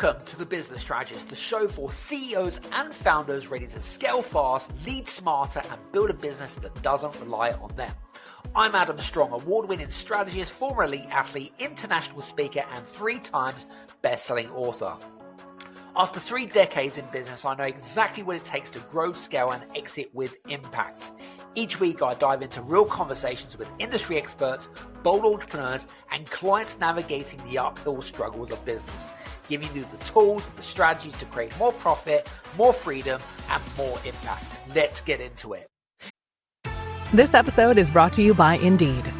Welcome to The Business Strategist, the show for CEOs and founders ready to scale fast, lead smarter, and build a business that doesn't rely on them. I'm Adam Strong, award-winning strategist, former elite athlete, international speaker, and 3 times best-selling author. After 3 decades in business, I know exactly what it takes to grow, scale, and exit with impact. Each week, I dive into real conversations with industry experts, bold entrepreneurs, and clients navigating the uphill struggles of business, giving you the tools and the strategies to create more profit, more freedom, and more impact. Let's get into it. This episode is brought to you by Indeed.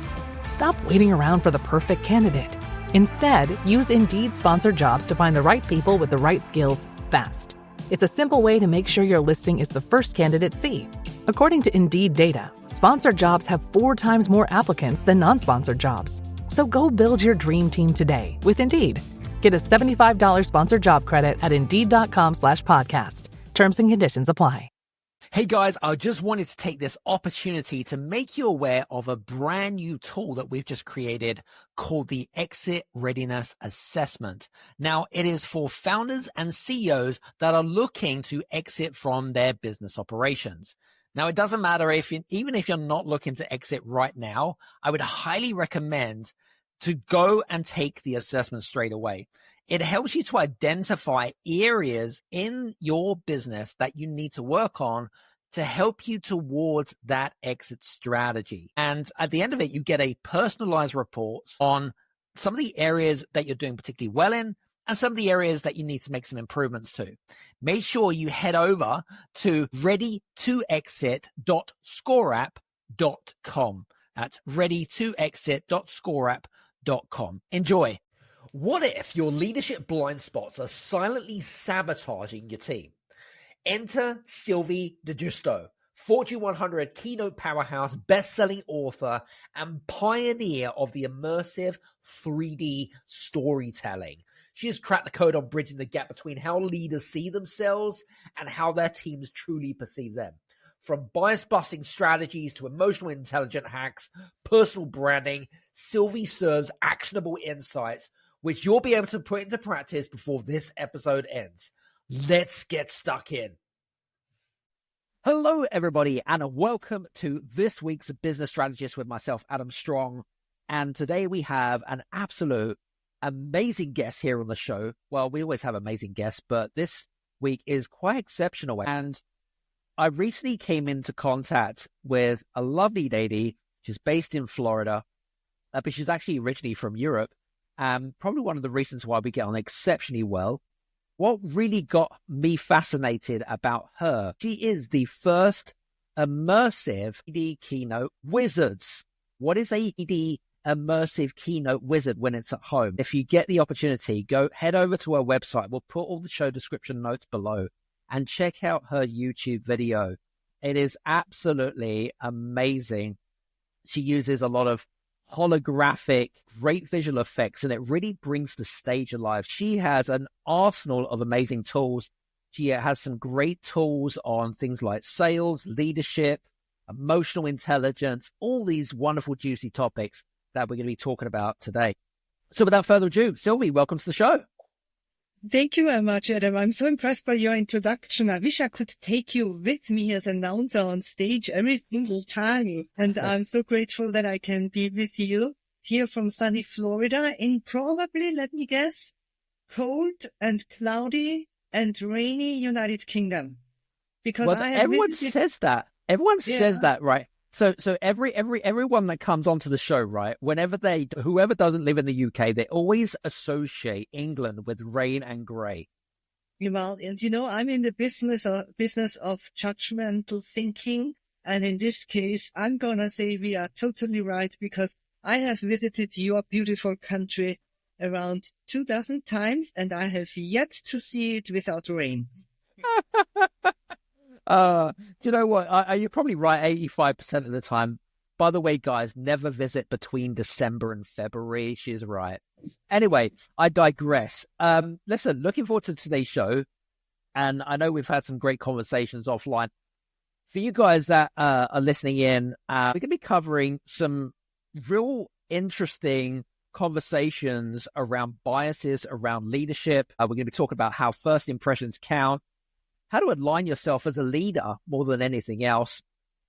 Stop waiting around for the perfect candidate. Instead, use Indeed sponsored jobs to find the right people with the right skills fast. It's a simple way to make sure your listing is the first candidates see. According to Indeed data, sponsored jobs have 4 times more applicants than non-sponsored jobs. So go build your dream team today with Indeed. Get a $75 sponsored job credit at Indeed.com/podcast. Terms and conditions apply. Hey guys, I just wanted to take this opportunity to make you aware of a brand new tool that we've just created called the Exit Readiness Assessment. Now, it is for founders and CEOs that are looking to exit from their business operations. Now, it doesn't matter even if you're not looking to exit right now, I would highly recommend to go and take the assessment straight away. It helps you to identify areas in your business that you need to work on to help you towards that exit strategy. And at the end of it, you get a personalized report on some of the areas that you're doing particularly well in and some of the areas that you need to make some improvements to. Make sure you head over to readytoexit.scoreapp.com. That's readytoexit.scoreapp.com. Enjoy. What if your leadership blind spots are silently sabotaging your team? Enter Sylvie di Giusto, Fortune 100 keynote powerhouse, best-selling author, and pioneer of the immersive 3D storytelling. She has cracked the code on bridging the gap between how leaders see themselves and how their teams truly perceive them. From bias-busting strategies to emotional intelligent hacks, personal branding, Sylvie serves actionable insights which you'll be able to put into practice before this episode ends. Let's get stuck in. Hello, everybody, and welcome to this week's Business Strategist with myself, Adam Strong. And today we have an absolute amazing guest here on the show. Well, we always have amazing guests, but this week is quite exceptional. And I recently came into contact with a lovely lady. She's based in Florida, but she's actually originally from Europe. Probably one of the reasons why we get on exceptionally well. What really got me fascinated about her, she is the first immersive 3D keynote wizards. What is a 3D immersive keynote wizard when it's at home? If you get the opportunity, head over to her website. We'll put all the show description notes below and check out her YouTube video. It is absolutely amazing. She uses a lot of holographic, great visual effects, and it really brings the stage alive. She has an arsenal of amazing tools. She has some great tools on things like sales, leadership, emotional intelligence, all these wonderful, juicy topics that we're going to be talking about today. So without further ado, Sylvie, welcome to the show. Thank you very much, Adam. I'm so impressed by your introduction. I wish I could take you with me as an announcer on stage every single time. And I'm so grateful that I can be with you here from sunny Florida in probably, let me guess, cold and cloudy and rainy United Kingdom. Because everyone says that. Everyone says that, right? So everyone that comes onto the show, right, whoever doesn't live in the UK, they always associate England with rain and grey. Well, and I'm in the business of judgmental thinking. And in this case, I'm going to say we are totally right because I have visited your beautiful country around 24 times and I have yet to see it without rain. Do you know what? You're probably right 85% of the time. By the way, guys, never visit between December and February. She's right. Anyway, I digress. Listen, looking forward to today's show. And I know we've had some great conversations offline. For you guys that are listening in, we're going to be covering some real interesting conversations around biases, around leadership. We're going to be talking about how first impressions count, how to align yourself as a leader more than anything else,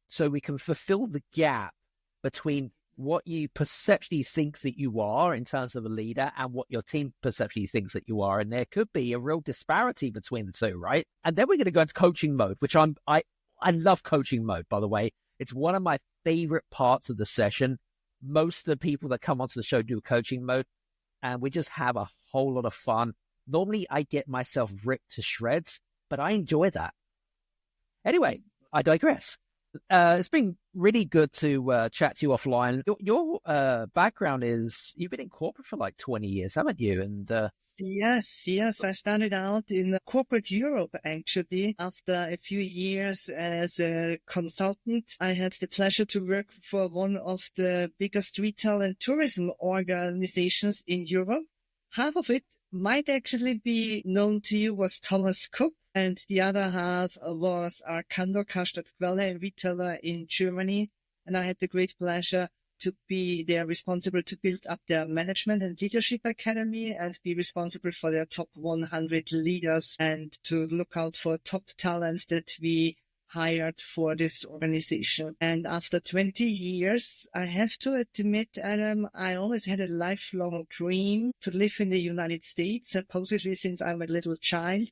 so we can fulfill the gap between what you perceptually think that you are in terms of a leader and what your team perceptually thinks that you are. And there could be a real disparity between the two, right? And then we're going to go into coaching mode, which I love coaching mode, by the way. It's one of my favorite parts of the session. Most of the people that come onto the show do coaching mode, and we just have a whole lot of fun. Normally, I get myself ripped to shreds, but I enjoy that. Anyway, I digress. It's been really good to chat to you offline. Your background is, you've been in corporate for like 20 years, haven't you? And Yes. I started out in corporate Europe, actually. After a few years as a consultant, I had the pleasure to work for one of the biggest retail and tourism organizations in Europe. Half of it might actually be known to you was Thomas Cook, and the other half was Arcando Karstadt Quelle, a retailer in Germany. And I had the great pleasure to be there responsible to build up their management and leadership academy and be responsible for their top 100 leaders and to look out for top talents that we hired for this organization. And after 20 years, I have to admit, Adam, I always had a lifelong dream to live in the United States, supposedly since I'm a little child.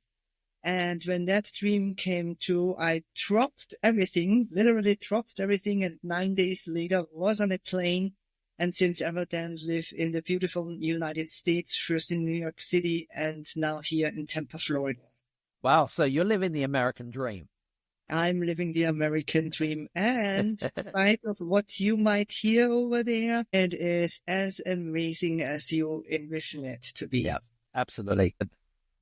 And when that dream came true, I dropped everything, literally dropped everything, and 9 days later was on a plane. And since ever then live in the beautiful United States, first in New York City and now here in Tampa, Florida. wow, so you're living the American dream. I'm living the American dream. And despite of what you might hear over there, it is as amazing as you envision it to be. Yeah, absolutely.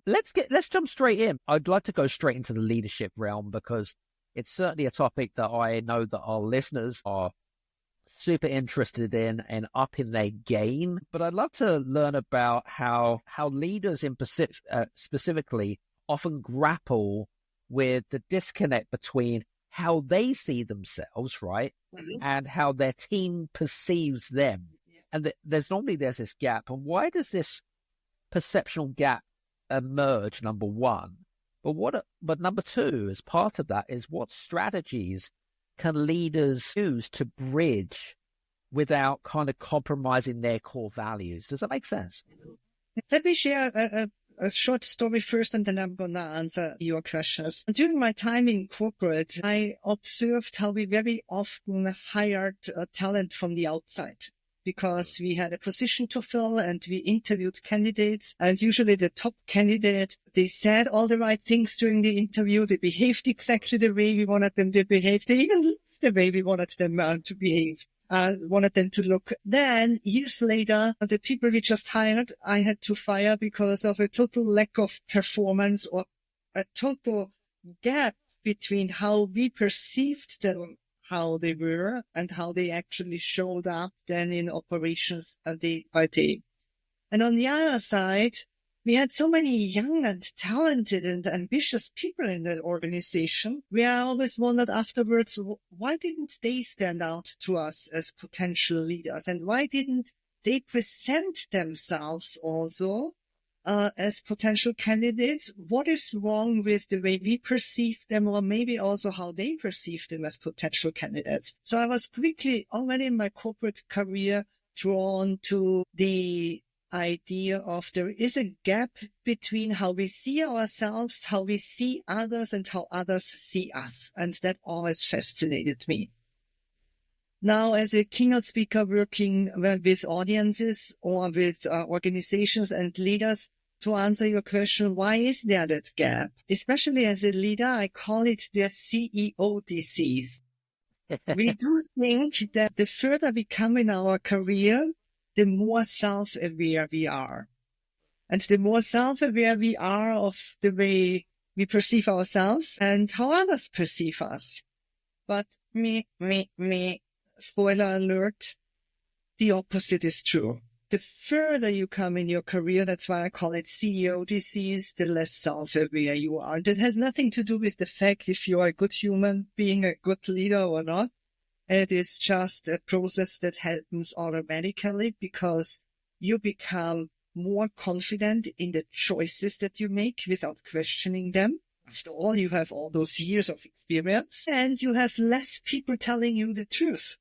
Let's jump straight in. I'd like to go straight into the leadership realm because it's certainly a topic that I know that our listeners are super interested in and up in their game. But I'd love to learn about how leaders in specifically often grapple with the disconnect between how they see themselves, right, and how their team perceives them. And there's this gap. And why does this perceptual gap emerge, number one? But number two, as part of that, is what strategies can leaders use to bridge without kind of compromising their core values? Does that make sense? Let me share a short story first, and then I'm going to answer your questions. During my time in corporate, I observed how we very often hired talent from the outside, because we had a position to fill and we interviewed candidates. And usually the top candidate, they said all the right things during the interview. They behaved exactly the way we wanted them to behave. They even looked the way we wanted them to behave. Wanted them to look. Then years later, the people we just hired, I had to fire because of a total lack of performance or a total gap between how we perceived them, how they were, and how they actually showed up then in operations day by day. And on the other side, we had so many young and talented and ambitious people in that organization. We always wondered afterwards, why didn't they stand out to us as potential leaders? And why didn't they present themselves also as potential candidates? What is wrong with the way we perceive them, or maybe also how they perceive them as potential candidates? So I was quickly, already in my corporate career, drawn to the idea of there is a gap between how we see ourselves, how we see others, and how others see us. And that always fascinated me. Now, as a keynote speaker working with audiences or with organizations and leaders, to answer your question, why is there that gap? Especially as a leader, I call it the CEO disease. We do think that the further we come in our career, the more self-aware we are. And the more self-aware we are of the way we perceive ourselves and how others perceive us. But spoiler alert, the opposite is true. The further you come in your career, that's why I call it CEO disease, the less self-aware you are. That has nothing to do with the fact if you're a good human being a good leader or not. It is just a process that happens automatically because you become more confident in the choices that you make without questioning them. After all, you have all those years of experience, and you have less people telling you the truth.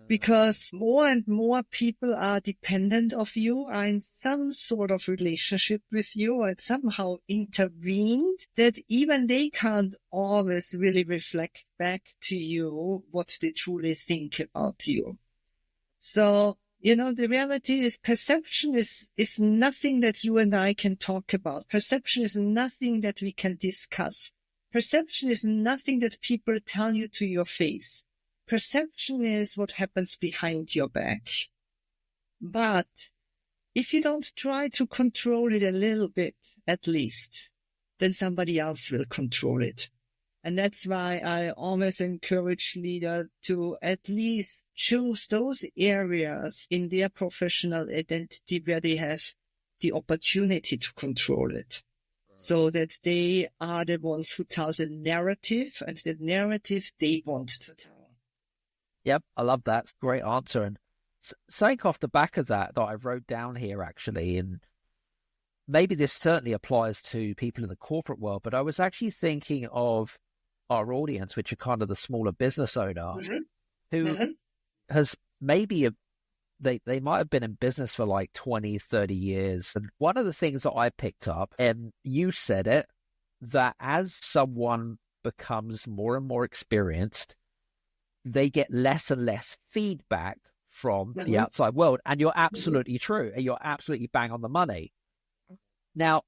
Because more and more people are dependent of you, are in some sort of relationship with you, and somehow intervened, that even they can't always really reflect back to you what they truly think about you. So, the reality is perception is nothing that you and I can talk about. Perception is nothing that we can discuss. Perception is nothing that people tell you to your face. Perception is what happens behind your back. But if you don't try to control it a little bit, at least, then somebody else will control it. And that's why I always encourage leaders to at least choose those areas in their professional identity where they have the opportunity to control it. So that they are the ones who tell the narrative, and the narrative they want to tell. Yep, I love that. It's a great answer. And saying off the back of that I wrote down here, actually, and maybe this certainly applies to people in the corporate world, but I was actually thinking of our audience, which are kind of the smaller business owner, who has maybe, they might have been in business for like 20, 30 years. And one of the things that I picked up, and you said it, that as someone becomes more and more experienced, they get less and less feedback from the outside world. And you're absolutely true. And you're absolutely bang on the money. Now,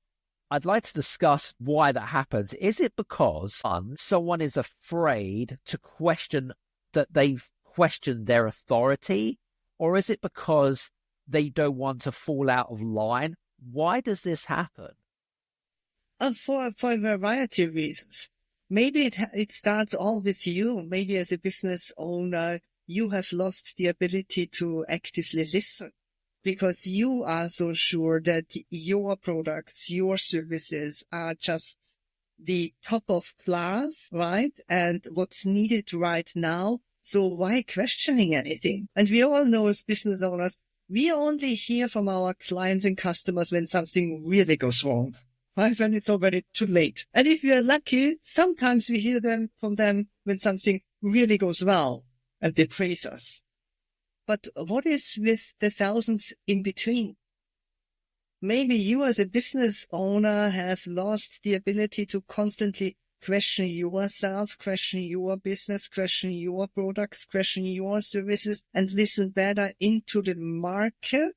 I'd like to discuss why that happens. Is it because someone is afraid to question that they've questioned their authority? Or is it because they don't want to fall out of line? Why does this happen? For a variety of reasons. Maybe it starts all with you. Maybe as a business owner, you have lost the ability to actively listen because you are so sure that your products, your services are just the top of class, right? And what's needed right now. So why questioning anything? And we all know as business owners, we only hear from our clients and customers when something really goes wrong. Right, when it's already too late. And if we are lucky, sometimes we hear from them when something really goes well and they praise us. But what is with the thousands in between? Maybe you as a business owner have lost the ability to constantly question yourself, question your business, question your products, question your services, and listen better into the market,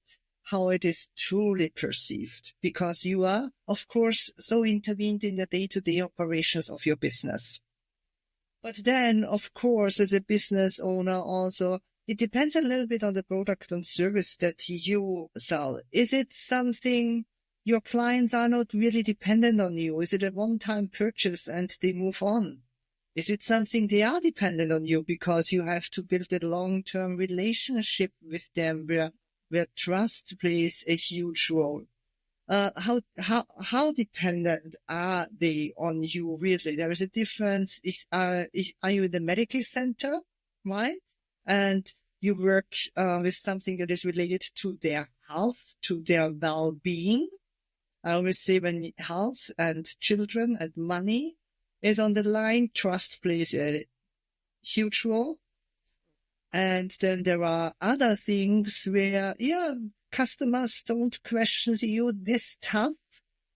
how it is truly perceived, because you are, of course, so intervened in the day-to-day operations of your business. But then, of course, as a business owner also, it depends a little bit on the product and service that you sell. Is it something your clients are not really dependent on you? Is it a one-time purchase and they move on? Is it something they are dependent on you because you have to build a long-term relationship with them where trust plays a huge role? How dependent are they on you really? There is a difference. Are you in the medical center, right? And you work with something that is related to their health, to their well-being. I always say when health and children and money is on the line, trust plays a huge role. And then there are other things where, customers don't question you this tough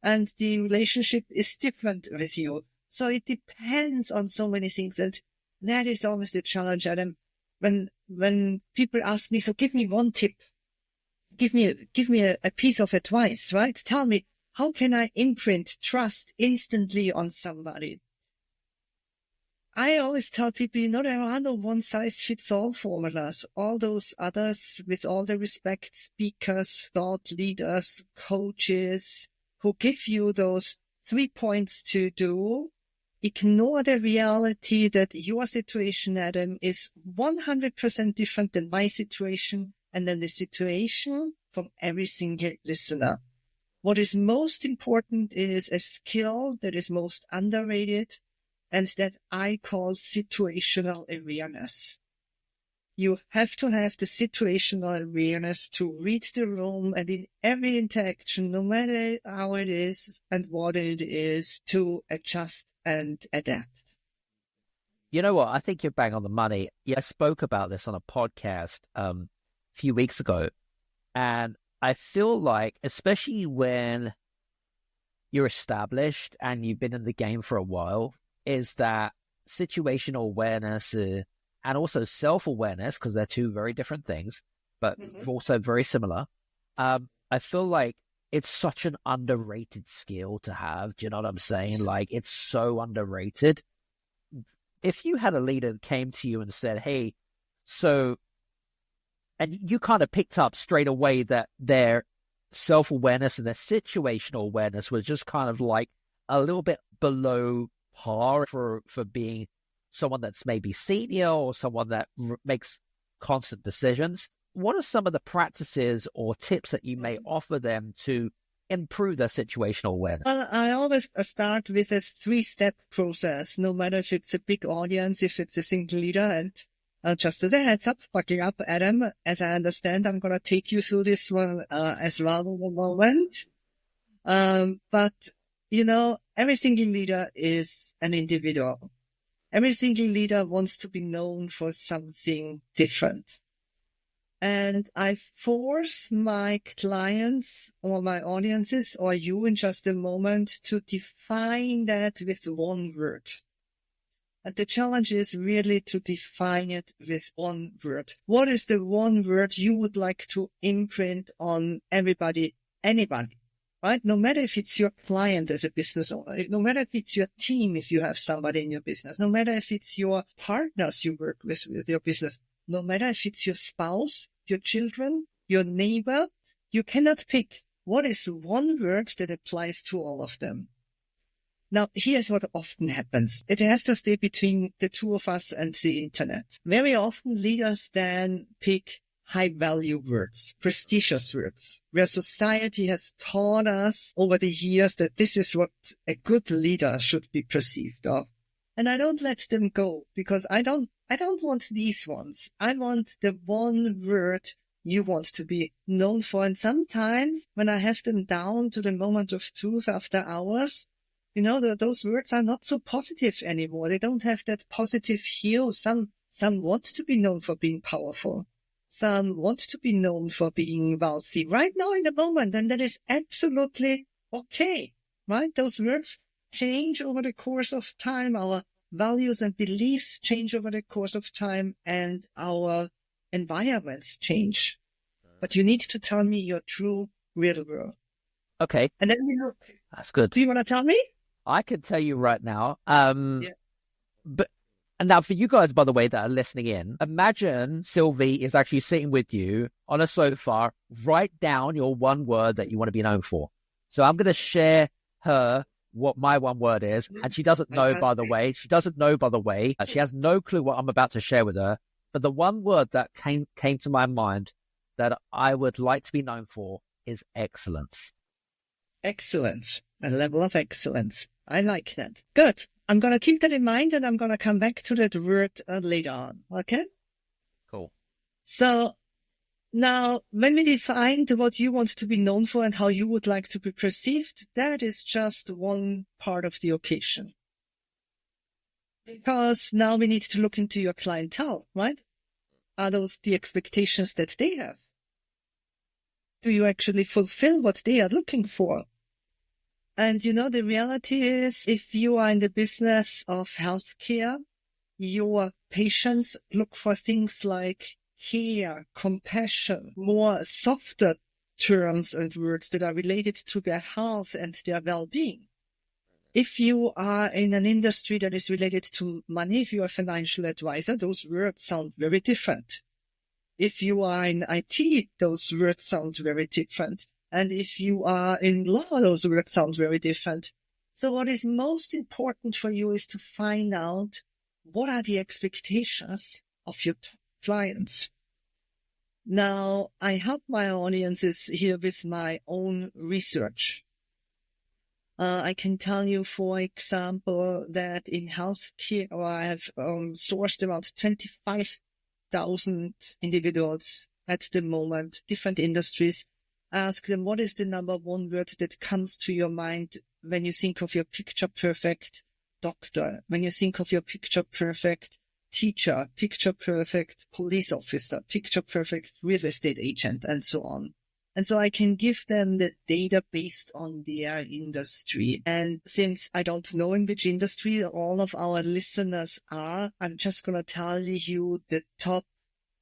and the relationship is different with you. So it depends on so many things. And that is always the challenge, Adam. When people ask me, so give me one tip, give me a piece of advice, right? Tell me, how can I imprint trust instantly on somebody? I always tell people, there are no one-size-fits-all formulas. All those others, with all the respect, speakers, thought leaders, coaches, who give you those 3 points to do, ignore the reality that your situation, Adam, is 100% different than my situation and then the situation from every single listener. What is most important is a skill that is most underrated, and that I call situational awareness. You have to have the situational awareness to read the room and in every interaction, no matter how it is and what it is, to adjust and adapt. You know what? I think you're bang on the money. Yeah, I spoke about this on a podcast a few weeks ago. And I feel like, especially when you're established and you've been in the game for a while, is that situational awareness and also self-awareness, because they're two very different things, but also very similar. I feel like it's such an underrated skill to have. Do you know what I'm saying? Like, it's so underrated. If you had a leader that came to you and said, hey, so, and you kind of picked up straight away that their self-awareness and their situational awareness was just kind of like a little bit below par for being someone that's maybe senior or someone that makes constant decisions. What are some of the practices or tips that you may offer them to improve their situational awareness? Well, I always start with a 3-step process, no matter if it's a big audience, if it's a single leader. And just as a heads up, buckling up, Adam, as I understand, I'm going to take you through this one as well in a moment. But, you know, every single leader is an individual. Every single leader wants to be known for something different. And I force my clients or my audiences or you in just a moment to define that with one word. And the challenge is really to define it with one word. What is the one word you would like to imprint on everybody, anybody, right? No matter if it's your client as a business owner, no matter if it's your team, if you have somebody in your business, no matter if it's your partners you work with your business, no matter if it's your spouse, your children, your neighbor, you cannot pick what is one word that applies to all of them. Now, here's what often happens. It has to stay between the two of us and the internet. Very often leaders then pick high-value words, prestigious words, where society has taught us over the years that this is what a good leader should be perceived of. And I don't let them go because I don't want these ones. I want the one word you want to be known for. And sometimes when I have them down to the moment of truth after hours, you know, those words are not so positive anymore. They don't have that positive hue. Some want to be known for being powerful. Some want to be known for being wealthy right now in the moment. And that is absolutely okay, right? Those words change over the course of time. Our values and beliefs change over the course of time and our environments change. But you need to tell me your true, real world. Okay. And then we look. That's good. Do you want to tell me? I can tell you right now. But and now for you guys, by the way, that are listening in, imagine Sylvie is actually sitting with you on a sofa. Write down your one word that you want to be known for. So I'm going to share her what my one word is. And she doesn't know, by the way. She doesn't know, by the way. She has no clue what I'm about to share with her. But the one word that came to my mind that I would like to be known for is excellence. Excellence. A level of excellence. I like that. Good. I'm going to keep that in mind and I'm going to come back to that word later on. Okay? Cool. So now, when we defined what you want to be known for and how you would like to be perceived, that is just one part of the occasion. Because now we need to look into your clientele, right? Are those the expectations that they have? Do you actually fulfill what they are looking for? And you know, the reality is, if you are in the business of healthcare, your patients look for things like care, compassion, more softer terms and words that are related to their health and their well-being. If you are in an industry that is related to money, if you are a financial advisor, those words sound very different. If you are in IT, those words sound very different. And if you are in law, those words sound very different. So what is most important for you is to find out what are the expectations of your clients. Now, I help my audiences here with my own research. I can tell you, for example, that in healthcare, I have sourced around 25 1,000 individuals at the moment, different industries. Ask them, what is the number one word that comes to your mind when you think of your picture-perfect doctor, when you think of your picture-perfect teacher, picture-perfect police officer, picture-perfect real estate agent, and so on. And so I can give them the data based on their industry. And since I don't know in which industry all of our listeners are, I'm just going to tell you the top,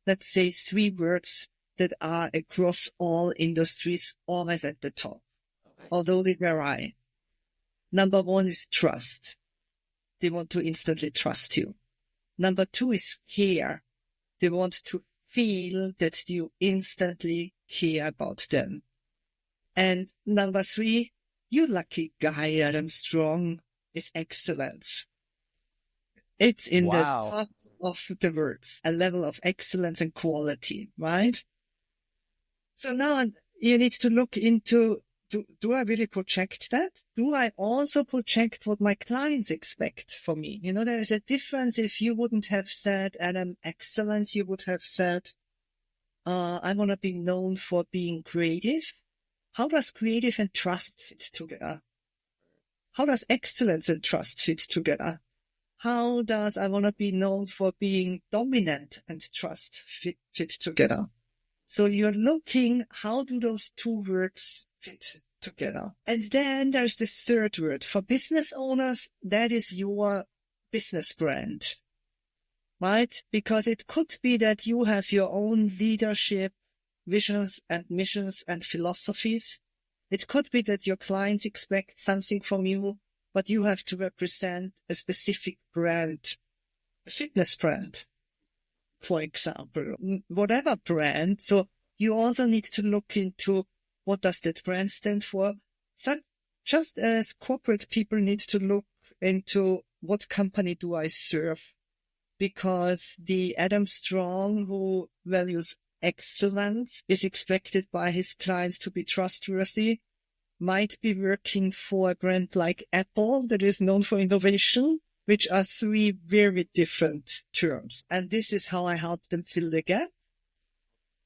let's say, 3 words that are across all industries, always at the top, although they vary. Number 1 is trust. They want to instantly trust you. Number 2 is care. They want to feel that you instantly care about them. And number 3, you lucky guy, Adam Strong, is excellence. It's in the top of the words, a level of excellence and quality, right? So now you need to look into, do I really project that? Do I also project what my clients expect from me? You know, there is a difference. If you wouldn't have said, Adam, excellence, you would have said, I want to be known for being creative. How does creative and trust fit together? How does excellence and trust fit together? How does I want to be known for being dominant and trust fit together? So you're looking, how do those 2 words fit together? And then there's the 3rd word. For business owners, that is your business brand, right? Because it could be that you have your own leadership, visions and missions and philosophies. It could be that your clients expect something from you, but you have to represent a specific brand, a fitness brand, for example, whatever brand. So you also need to look into what does that brand stand for. So just as corporate people need to look into what company do I serve, because the Adam Strong who values excellence is expected by his clients to be trustworthy, might be working for a brand like Apple that is known for innovation, which are 3 very different terms. And this is how I help them fill the gap.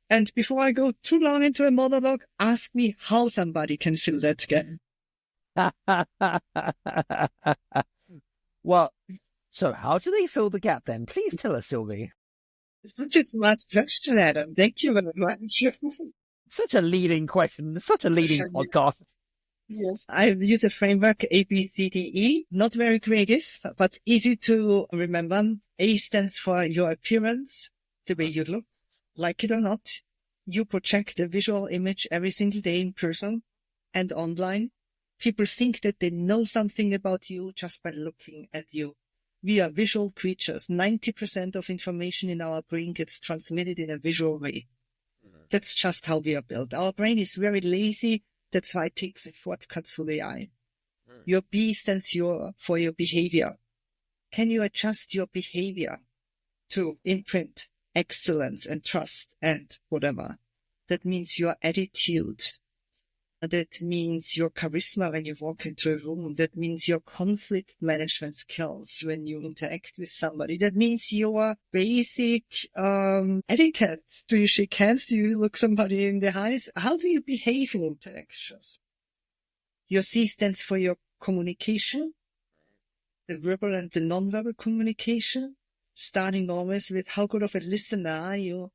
And before I go too long into a monologue, ask me how somebody can fill that gap. Well, so how do they fill the gap then? Please tell us, Sylvie. Such a smart question, Adam. Thank you very much. Such a leading question. Such a leading podcast. Yes, I use a framework, ABCDE, not very creative, but easy to remember. A stands for your appearance, the way you look, like it or not. You project a visual image every single day in person and online. People think that they know something about you just by looking at you. We are visual creatures. 90% of information in our brain gets transmitted in a visual way. That's just how we are built. Our brain is very lazy. That's why it takes a shortcut through the eye. Your B stands for your behavior. Can you adjust your behavior to imprint excellence and trust and whatever? That means your attitude. That means your charisma when you walk into a room. That means your conflict management skills when you interact with somebody. That means your basic etiquette. Do you shake hands? Do you look somebody in the eyes? How do you behave in interactions? Your C stands for your communication, the verbal and the non-verbal communication, starting always with how good of a listener are you?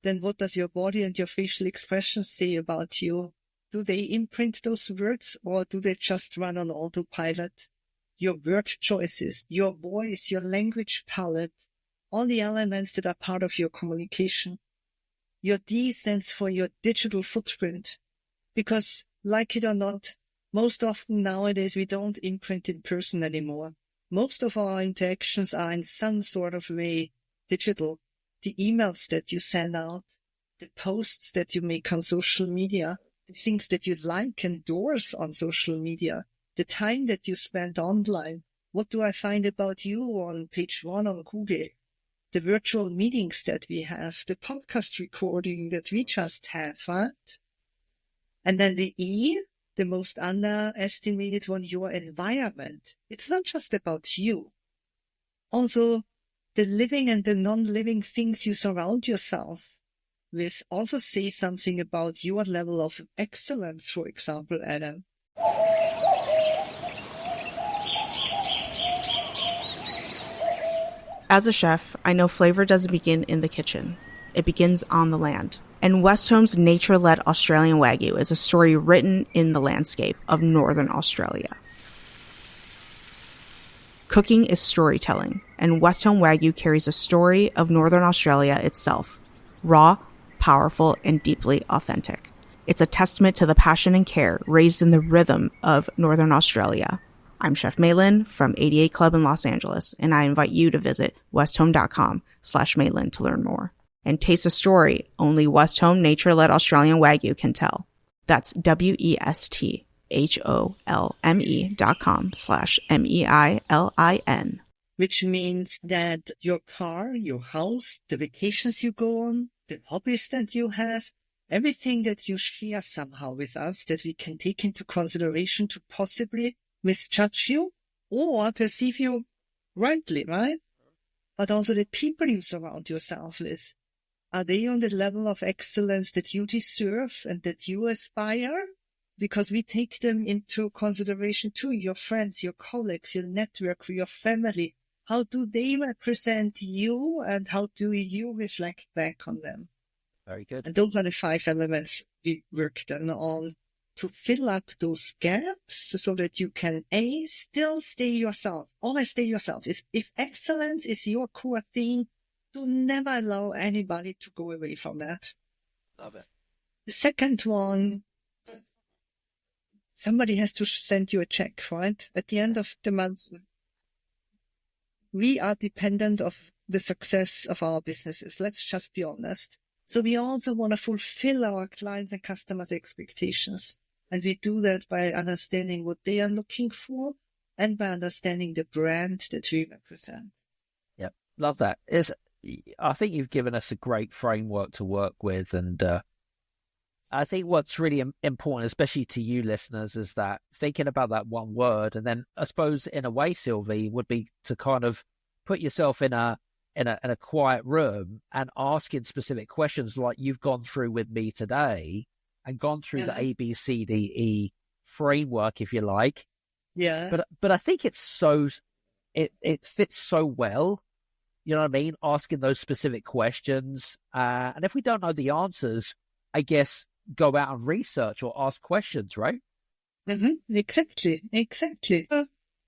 Then what does your body and your facial expressions say about you? Do they imprint those words or do they just run on autopilot? Your word choices, your voice, your language palette, all the elements that are part of your communication. Your D stands for your digital footprint, because like it or not, most often nowadays we don't imprint in person anymore. Most of our interactions are in some sort of way digital. The emails that you send out, the posts that you make on social media, the things that you like and endorse on social media, the time that you spend online. What do I find about you on page 1 on Google? The virtual meetings that we have, the podcast recording that we just have, right? And then the E, the most underestimated one, your environment. It's not just about you. Also, the living and the non-living things you surround yourself with also say something about your level of excellence, for example, Adam. As a chef, I know flavor doesn't begin in the kitchen. It begins on the land. And Westhome's nature-led Australian Wagyu is a story written in the landscape of Northern Australia. Cooking is storytelling, and Westhome Wagyu carries a story of Northern Australia itself. Raw, powerful, and deeply authentic. It's a testament to the passion and care raised in the rhythm of Northern Australia. I'm Chef Maylin from 88 Club in Los Angeles, and I invite you to visit westhome.com/Maylin to learn more. And taste a story only Westhome nature-led Australian Wagyu can tell. That's westhome.com/MEILIN. Which means that your car, your house, the vacations you go on, the hobbies that you have, everything that you share somehow with us that we can take into consideration to possibly misjudge you or perceive you rightly, right? But also the people you surround yourself with. Are they on the level of excellence that you deserve and that you aspire? Because we take them into consideration too, your friends, your colleagues, your network, your family. How do they represent you and how do you reflect back on them? Very good. And those are the 5 elements we worked on to fill up those gaps so that you can still stay yourself, always stay yourself. If excellence is your core thing, do never allow anybody to go away from that. Love it. The second one, somebody has to send you a check, right? At the end of the month, we are dependent of the success of our businesses. Let's just be honest. So we also want to fulfill our clients' and customers' expectations. And we do that by understanding what they are looking for and by understanding the brand that we represent. Yep. Love that. I think you've given us a great framework to work with. And I think what's really important, especially to you listeners, is that thinking about that one word. And then I suppose in a way, Sylvie, would be to kind of put yourself in a quiet room and asking specific questions like you've gone through with me today and gone through the ABCDE framework, if you like. Yeah. But I think it fits so well. You know what I mean? Asking those specific questions. And if we don't know the answers, I guess go out and research or ask questions, right? Mm-hmm. Exactly.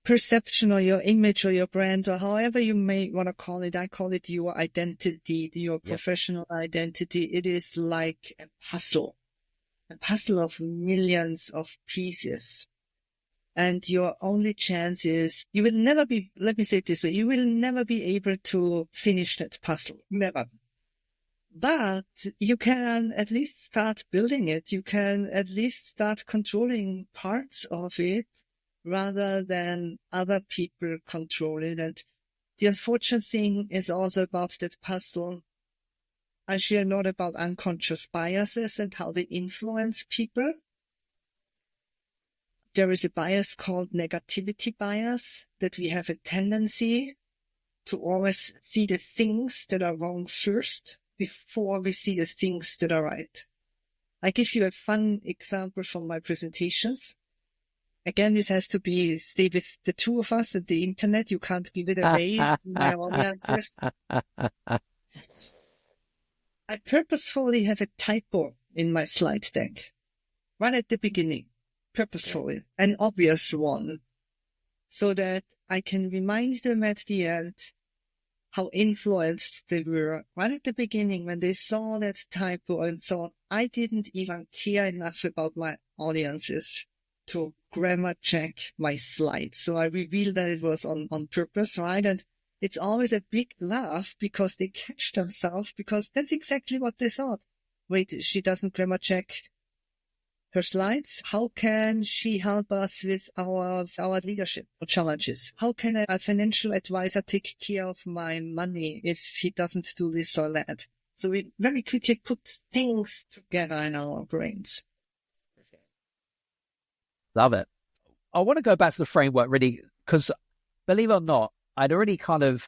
Perception or your image or your brand or however you may want to call it. I call it your identity, your professional identity. It is like a puzzle of millions of pieces. And your only chance is you will never be, let me say it this way, you will never be able to finish that puzzle. Never. But you can at least start building it. You can at least start controlling parts of it rather than other people control it. And the unfortunate thing is also about that puzzle. I share a lot about unconscious biases and how they influence people. There is a bias called negativity bias, that we have a tendency to always see the things that are wrong first before we see the things that are right. I give you a fun example from my presentations. Again, this has to stay with the two of us at the internet. You can't give it away to my audiences. I purposefully have a typo in my slide deck right at the beginning. Purposefully, an obvious one, so that I can remind them at the end how influenced they were right at the beginning when they saw that typo and thought, I didn't even care enough about my audiences to grammar check my slides. So I revealed that it was on purpose, right? And it's always a big laugh because they catch themselves, because that's exactly what they thought. Wait, she doesn't grammar check her slides. How can she help us with our leadership challenges? How can a financial advisor take care of my money if he doesn't do this or that? So we very quickly put things together in our brains. Love it. I want to go back to the framework really, because believe it or not, I'd already kind of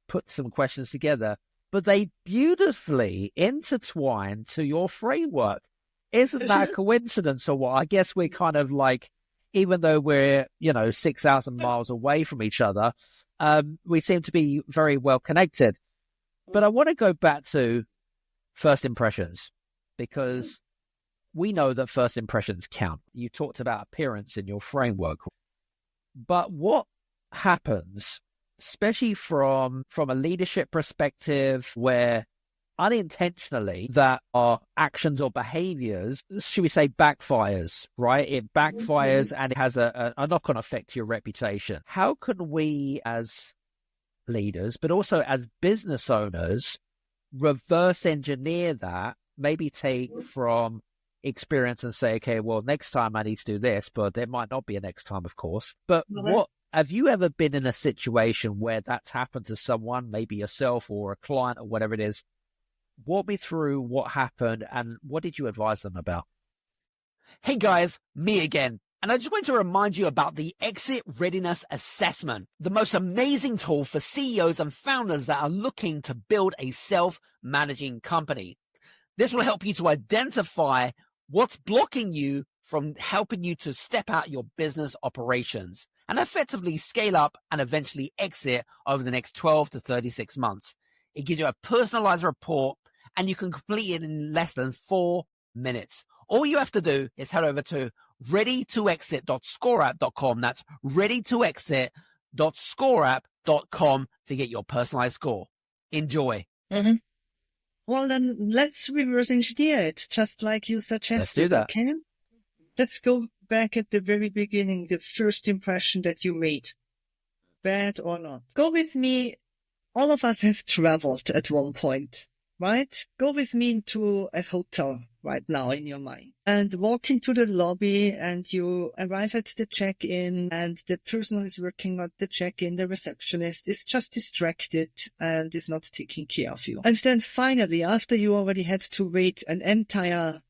put some questions together, but they beautifully intertwine to your framework. Isn't that a coincidence or what? I guess we're kind of like, even though we're, 6,000 miles away from each other, we seem to be very well connected. But I want to go back to first impressions, because we know that first impressions count. You talked about appearance in your framework. But what happens, especially from a leadership perspective, where unintentionally that our actions or behaviors, should we say, backfires, right? It backfires and it has a knock-on effect to your reputation. How can we as leaders, but also as business owners, reverse engineer that, maybe take from experience and say, okay, well, next time I need to do this, but there might not be a next time, of course. But what have you ever been in a situation where that's happened to someone, maybe yourself or a client or whatever it is? Walk me through what happened and what did you advise them about? Hey guys, me again. And I just want to remind you about the Exit Readiness Assessment, the most amazing tool for CEOs and founders that are looking to build a self-managing company. This will help you to identify what's blocking you from helping you to step out your business operations and effectively scale up and eventually exit over the next 12 to 36 months. It gives you a personalized report and you can complete it in less than 4 minutes. All you have to do is head over to readytoexit.scoreapp.com. That's readytoexit.scoreapp.com to get your personalized score. Enjoy. Mm-hmm. Well, then let's reverse engineer it, just like you suggested. Let's do that. Okay? Let's go back at the very beginning, the first impression that you made, bad or not. Go with me. All of us have traveled at one point, right? Go with me into a hotel right now in your mind and walk into the lobby, and you arrive at the check-in, and the person who is working at the check-in, the receptionist, is just distracted and is not taking care of you. And then finally, after you already had to wait an entire,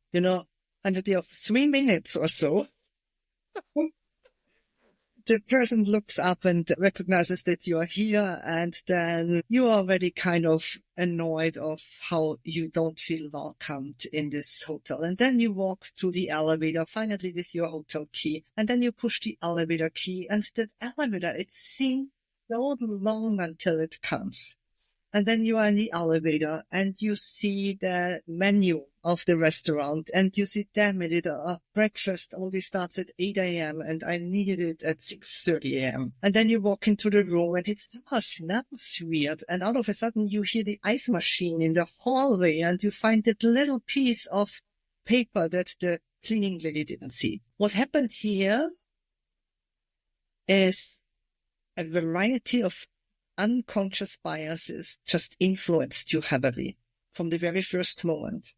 quantity of 3 minutes or so, the person looks up and recognizes that you are here, and then you're already kind of annoyed of how you don't feel welcomed in this hotel. And then you walk to the elevator, finally with your hotel key, and then you push the elevator key, and the elevator, it seems so long until it comes. And then you are in the elevator and you see the menu of the restaurant and you see, damn it, breakfast only starts at 8 a.m. and I needed it at 6:30 a.m. And then you walk into the room and it smells weird. And all of a sudden you hear the ice machine in the hallway and you find that little piece of paper that the cleaning lady didn't see. What happened here is a variety of unconscious biases just influenced you heavily from the very first moment.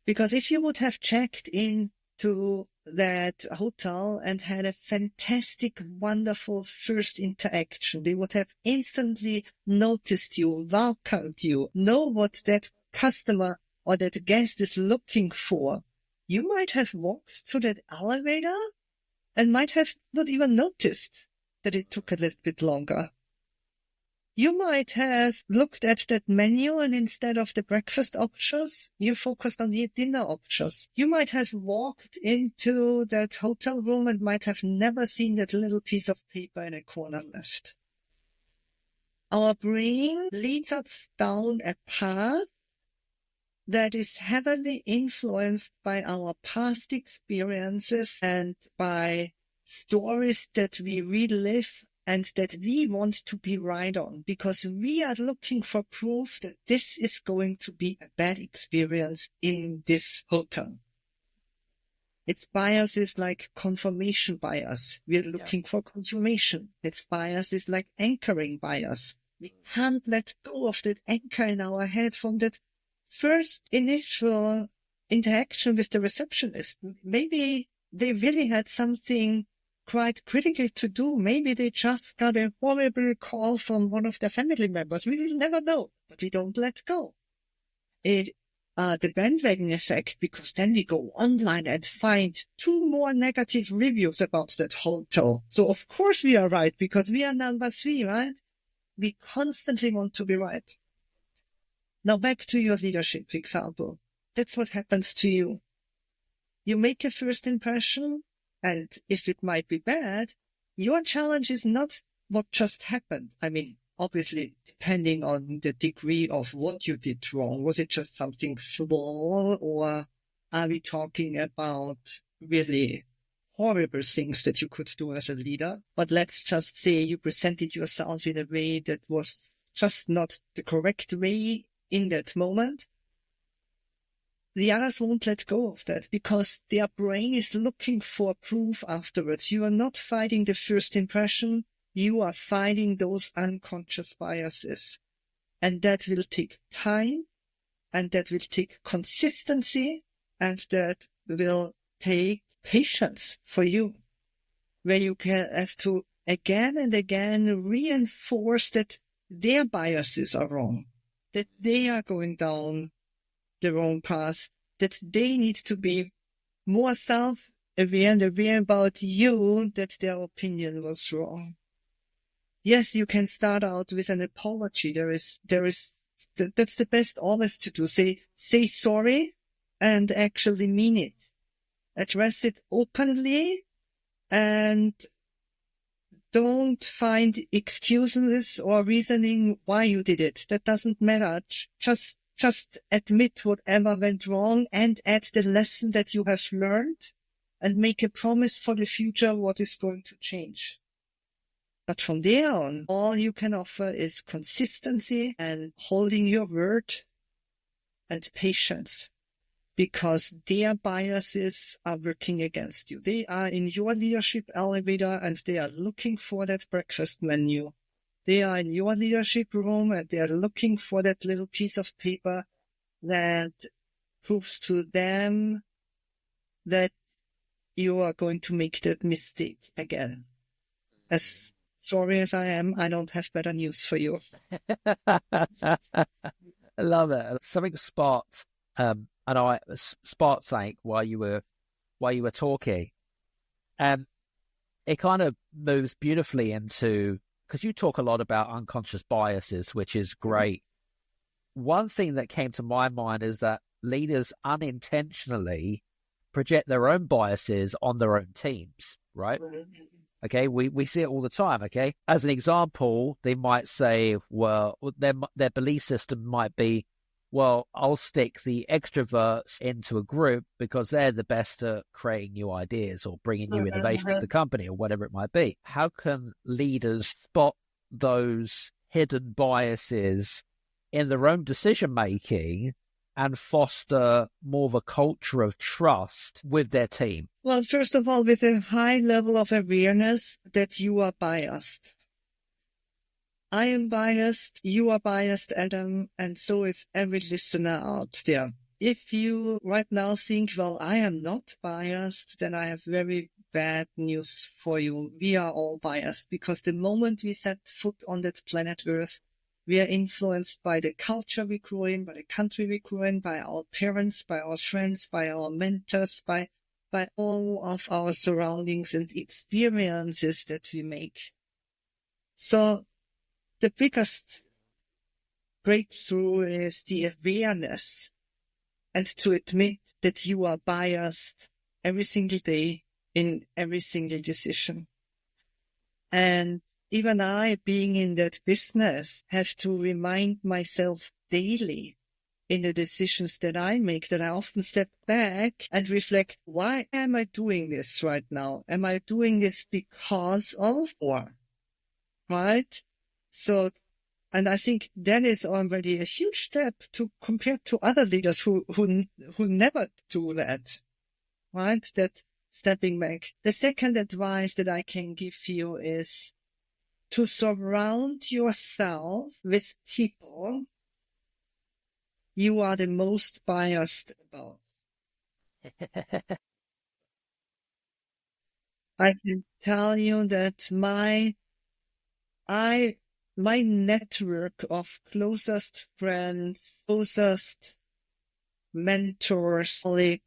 Because if you would have checked into that hotel and had a fantastic, wonderful first interaction, they would have instantly noticed you, welcomed you, know what that customer or that guest is looking for. You might have walked to that elevator and might have not even noticed that it took a little bit longer. You might have looked at that menu and instead of the breakfast options, you focused on the dinner options. You might have walked into that hotel room and might have never seen that little piece of paper in a corner left. Our brain leads us down a path that is heavily influenced by our past experiences and by stories that we relive and that we want to be right on, because we are looking for proof that this is going to be a bad experience in this hotel. It's biases like confirmation bias. We're looking for confirmation. It's biases like anchoring bias. We can't let go of that anchor in our head from that first initial interaction with the receptionist. Maybe they really had something quite critical to do. Maybe they just got a horrible call from one of their family members. We will never know, but we don't let go. The bandwagon effect, because then we go online and find 2 more negative reviews about that hotel. So of course we are right, because we are number 3, right? we constantly want to be right. Now back to your leadership example. That's what happens to you. You make a first impression, and if it might be bad, your challenge is not what just happened. I mean, obviously, depending on the degree of what you did wrong, was it just something small, or are we talking about really horrible things that you could do as a leader? But let's just say you presented yourself in a way that was just not the correct way in that moment. The others won't let go of that because their brain is looking for proof afterwards. You are not fighting the first impression. You are fighting those unconscious biases. And that will take time, and that will take consistency, and that will take patience for you, where you can have to again and again reinforce that their biases are wrong, that they are going down the wrong path, that they need to be more self-aware and aware about you, that their opinion was wrong. Yes, you can start out with an apology. That's the best always to do. Say sorry and actually mean it. Address it openly and don't find excuses or reasoning why you did it. That doesn't matter. Just admit whatever went wrong and add the lesson that you have learned and make a promise for the future what is going to change. But from there on, all you can offer is consistency and holding your word and patience, because their biases are working against you. They are in your leadership elevator and they are looking for that breakfast menu. They are in your leadership room and they are looking for that little piece of paper that proves to them that you are going to make that mistake again. As sorry as I am, I don't have better news for you. I love it. Something sparked, sparked something while you were talking, and it kind of moves beautifully into, because you talk a lot about unconscious biases, which is great. One thing that came to my mind is that leaders unintentionally project their own biases on their own teams, right? Okay, we see it all the time, okay? As an example, they might say, well, their belief system might be, well, I'll stick the extroverts into a group because they're the best at creating new ideas or bringing new innovations to the company or whatever it might be. How can leaders spot those hidden biases in their own decision-making and foster more of a culture of trust with their team? Well, first of all, with a high level of awareness that you are biased. I am biased, you are biased, Adam, and so is every listener out there. If you right now think, well, I am not biased, then I have very bad news for you. We are all biased because the moment we set foot on that planet Earth, we are influenced by the culture we grew in, by the country we grew in, by our parents, by our friends, by our mentors, by all of our surroundings and experiences that we make. So the biggest breakthrough is the awareness and to admit that you are biased every single day in every single decision. And even I, being in that business, have to remind myself daily in the decisions that I make, that I often step back and reflect, why am I doing this right now? Am I doing this because of or? Right? So, and I think that is already a huge step to compare to other leaders who never do that. Right? That stepping back. The second advice that I can give you is to surround yourself with people you are the most biased about. I can tell you that my network of closest friends, closest mentors, colleagues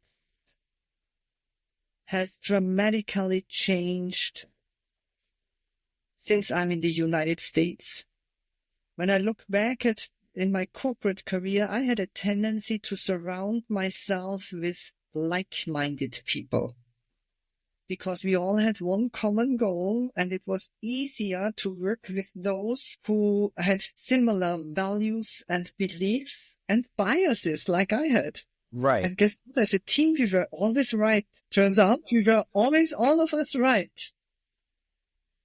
has dramatically changed since I'm in the United States. When I look back in my corporate career, I had a tendency to surround myself with like-minded people because we all had one common goal, and it was easier to work with those who had similar values and beliefs and biases like I had. Right. And guess what? As a team, we were always right. Turns out we were always, all of us, right.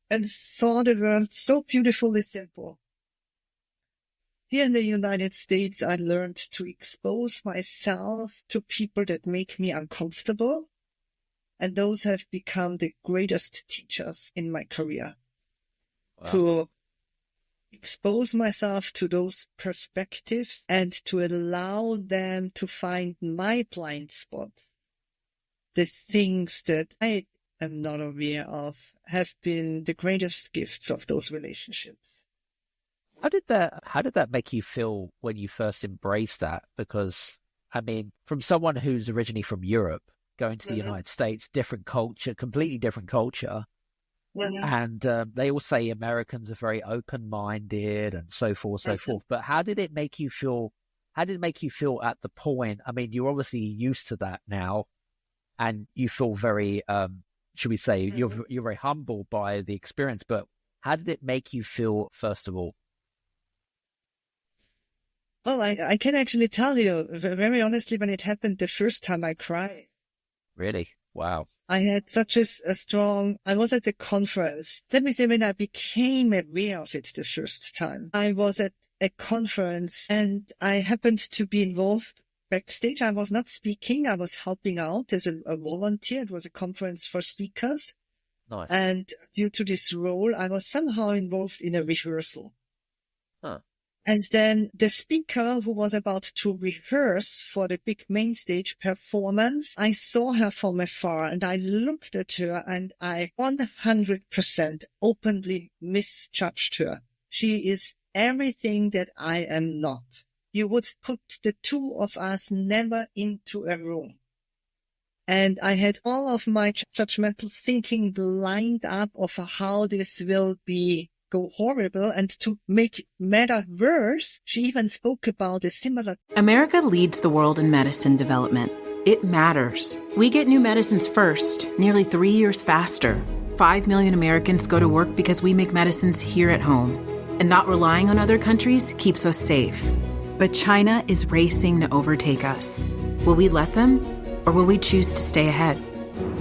And saw the world so beautifully simple. Here in the United States, I learned to expose myself to people that make me uncomfortable. And those have become the greatest teachers in my career. Wow. To expose myself to those perspectives and to allow them to find my blind spots. The things that I am not aware of have been the greatest gifts of those relationships. How did that make you feel when you first embraced that? Because, I mean, from someone who's originally from Europe, going to the United States, different culture, completely different culture. And they all say Americans are very open-minded and so forth, so forth. But how did it make you feel? How did it make you feel at the point? I mean, you're obviously used to that now, and you feel very, should we say, you're very humbled by the experience. But how did it make you feel, first of all? Well, I can actually tell you, very honestly, when it happened the first time, I cried. Really? Wow. I had such a strong, I was at the conference. Let me say, when I became aware of it the first time, I was at a conference and I happened to be involved backstage. I was not speaking. I was helping out as a volunteer. It was a conference for speakers. Nice. And due to this role, I was somehow involved in a rehearsal. Huh. And then the speaker who was about to rehearse for the big main stage performance, I saw her from afar and I looked at her and I 100% openly misjudged her. She is everything that I am not. You would put the two of us never into a room. And I had all of my judgmental thinking lined up of how this will go horrible. And to make matter worse, she even spoke about a similar... America leads the world in medicine development. It matters. We get new medicines first, nearly 3 years faster. 5 million Americans go to work because we make medicines here at home. And not relying on other countries keeps us safe. But China is racing to overtake us. Will we let them? Or will we choose to stay ahead?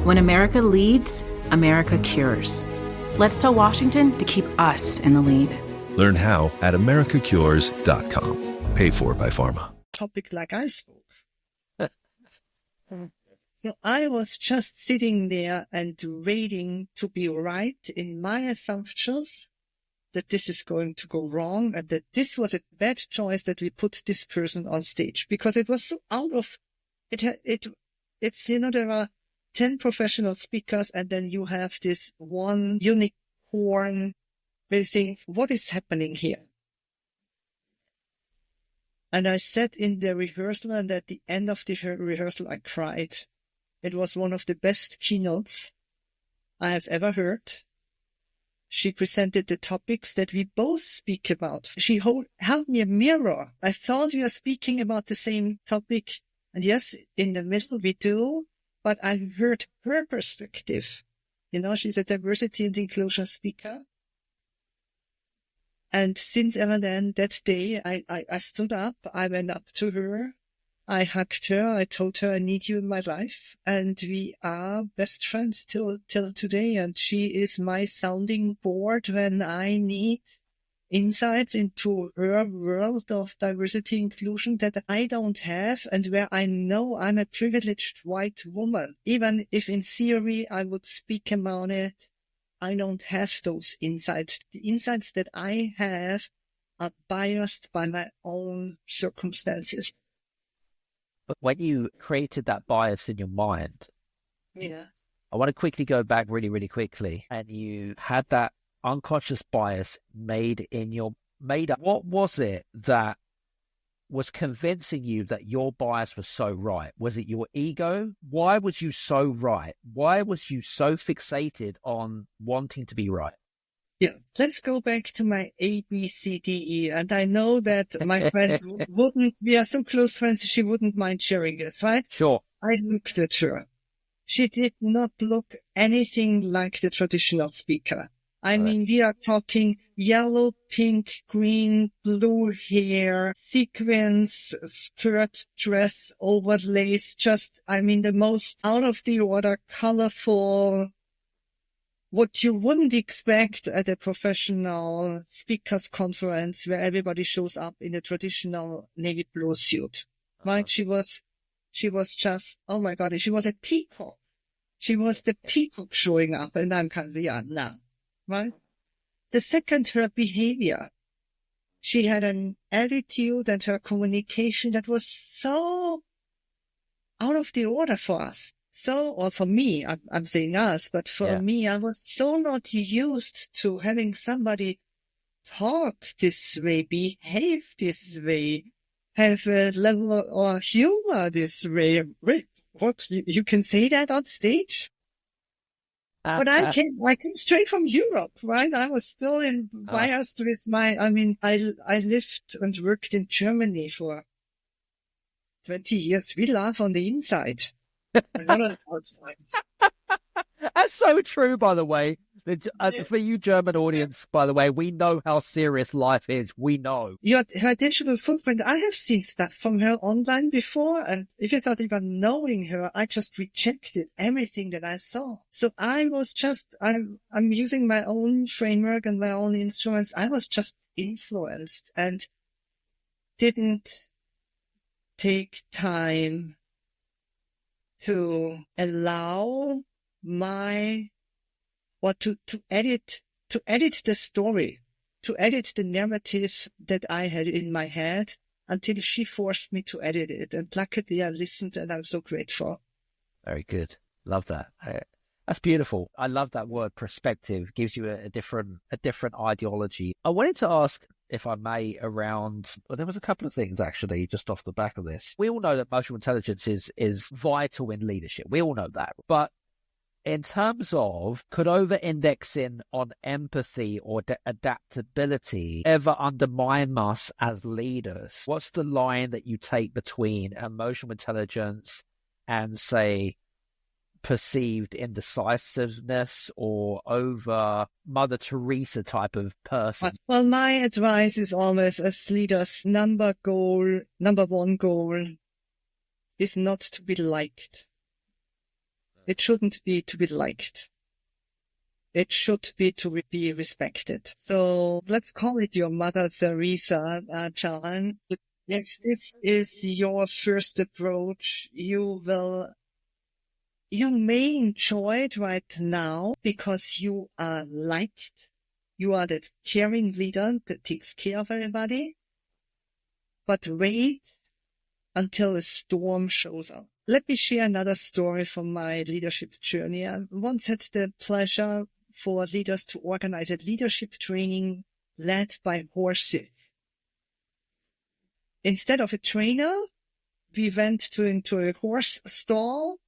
When America leads, America cures. Let's tell Washington to keep us in the lead. Learn how at americacures.com. Paid for by pharma. Topic like I spoke. So I was just sitting there and waiting to be right in my assumptions that this is going to go wrong and that this was a bad choice that we put this person on stage because it was so out of it. It's, there are 10 professional speakers and then you have this one unicorn. They think, what is happening here? And I sat in the rehearsal and at the end of the rehearsal, I cried. It was one of the best keynotes I have ever heard. She presented the topics that we both speak about. She held me a mirror. I thought we were speaking about the same topic. And yes, in the middle we do, but I heard her perspective. She's a diversity and inclusion speaker. And since ever then, that day, I stood up, I went up to her, I hugged her, I told her I need you in my life. And we are best friends till today. And she is my sounding board when I need insights into her world of diversity inclusion that I don't have and where I know I'm a privileged white woman. Even if in theory I would speak about it, I don't have those insights. The insights that I have are biased by my own circumstances. But when you created that bias in your mind, I want to quickly go back really, really quickly. And you had that unconscious bias made up. What was it that was convincing you that your bias was so right? Was it your ego? Why was you so right? Why was you so fixated on wanting to be right? Yeah, let's go back to my ABCDE. And I know that my friend we are so close friends, she wouldn't mind sharing this, right? Sure. I looked at her. She did not look anything like the traditional speaker. I mean, we are talking yellow, pink, green, blue hair, sequins, skirt, dress, overlays, the most out of the order, colorful, what you wouldn't expect at a professional speakers conference where everybody shows up in a traditional navy blue suit. Right? She was just, oh my God, she was a peacock. She was the peacock showing up, and I'm kind of, now. Right? The second, her behavior. She had an attitude and her communication that was so out of the order for us. Or for me, I'm saying us, but for me, I was so not used to having somebody talk this way, behave this way, have a level or humor this way. What, you can say that on stage? But I came straight from Europe, right? I was still biased with I lived and worked in Germany for 20 years. We laugh on the inside, not on the outside. That's so true, by the way. For you German audience, by the way, we know how serious life is. We know. Her digital footprint, I have seen stuff from her online before, and if you thought even knowing her, I just rejected everything that I saw. So I was I'm using my own framework and my own instruments. I was just influenced and didn't take time to allow to edit the story, to edit the narrative that I had in my head until she forced me to edit it. And luckily I listened, and I'm so grateful. Very good. Love that. That's beautiful. I love that word perspective. Gives you a different ideology. I wanted to ask, if I may, there was a couple of things actually just off the back of this. We all know that emotional intelligence is vital in leadership. We all know that. But in terms of, could over-indexing on empathy or adaptability ever undermine us as leaders? What's the line that you take between emotional intelligence and, say, perceived indecisiveness or over Mother Teresa type of person? Well, my advice is always, as leaders, number one goal is not to be liked. It shouldn't be to be liked. It should be to be respected. So let's call it your Mother Teresa, John. If this is your first approach, you may enjoy it right now because you are liked. You are that caring leader that takes care of everybody. But wait until a storm shows up. Let me share another story from my leadership journey. I once had the pleasure for leaders to organize a leadership training led by horses. Instead of a trainer, we went into a horse stall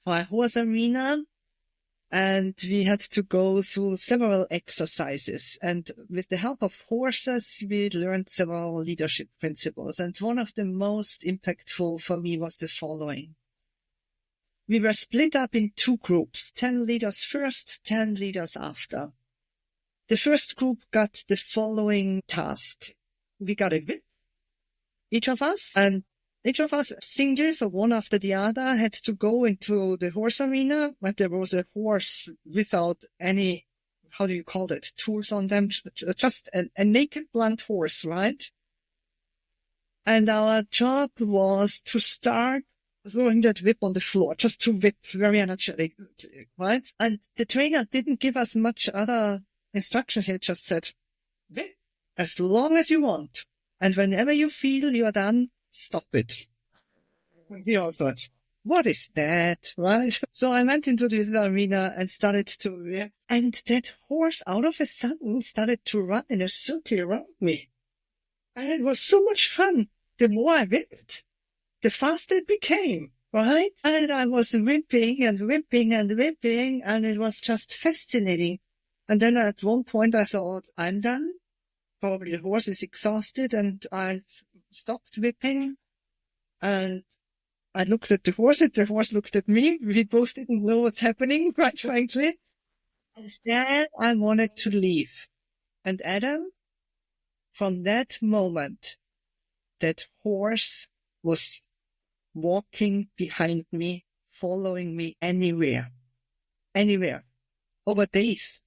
or a horse arena, and we had to go through several exercises. And with the help of horses, we learned several leadership principles. And one of the most impactful for me was the following. We were split up in two groups, 10 leaders first, 10 leaders after. The first group got the following task. We got a whip, each of us, and each of us singly, so one after the other, had to go into the horse arena, but there was a horse without any, how do you call it, tools on them, just a naked blunt horse, right? And our job was to start throwing that whip on the floor, just to whip very energetic, right? And the trainer didn't give us much other instruction. He just said, whip as long as you want. And whenever you feel you're done, stop it. We all thought, what is that, right? So I went into this arena and started to whip, and that horse out of a sudden started to run in a circle around me. And it was so much fun. The more I whipped, the faster it became, right? And I was whipping and whipping and whipping, and it was just fascinating. And then at one point I thought, I'm done. Probably the horse is exhausted, and I stopped whipping. And I looked at the horse looked at me. We both didn't know what's happening, quite frankly. And then I wanted to leave. And Adam, from that moment, that horse was walking behind me, following me anywhere, over days.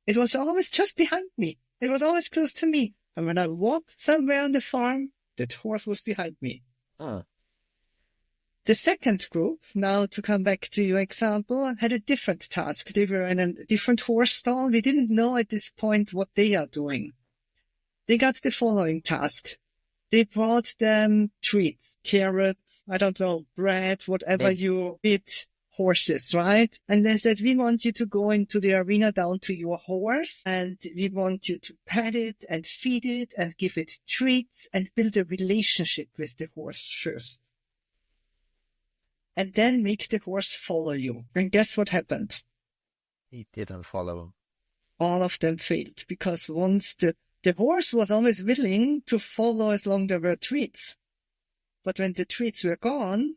It was always just behind me. It was always close to me. And when I walked somewhere on the farm, that horse was behind me. The second group, now to come back to your example, had a different task. They were in a different horse stall. We didn't know at this point what they are doing. They got the following task. They brought them treats, carrots, I don't know, bread, whatever you eat, horses, right? And they said, we want you to go into the arena down to your horse, and we want you to pet it and feed it and give it treats and build a relationship with the horse first. And then make the horse follow you. And guess what happened? He didn't follow him. All of them failed, because once the horse was always willing to follow as long as there were treats. But when the treats were gone,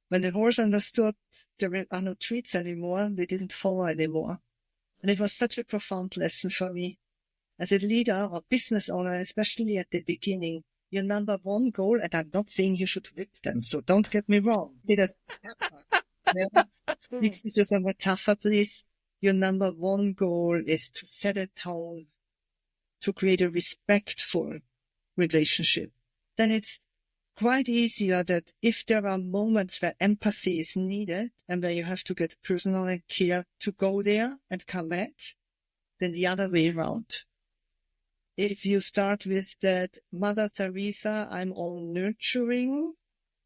when the horse understood there are no treats anymore, they didn't follow anymore. And it was such a profound lesson for me. As a leader or business owner, especially at the beginning, your number one goal, and I'm not saying you should whip them, so don't get me wrong. It is this is a metaphor, please. Your number one goal is to set a tone, to create a respectful relationship. Then it's quite easier that if there are moments where empathy is needed and where you have to get personal and care to go there and come back, then the other way around. If you start with that Mother Teresa, I'm all nurturing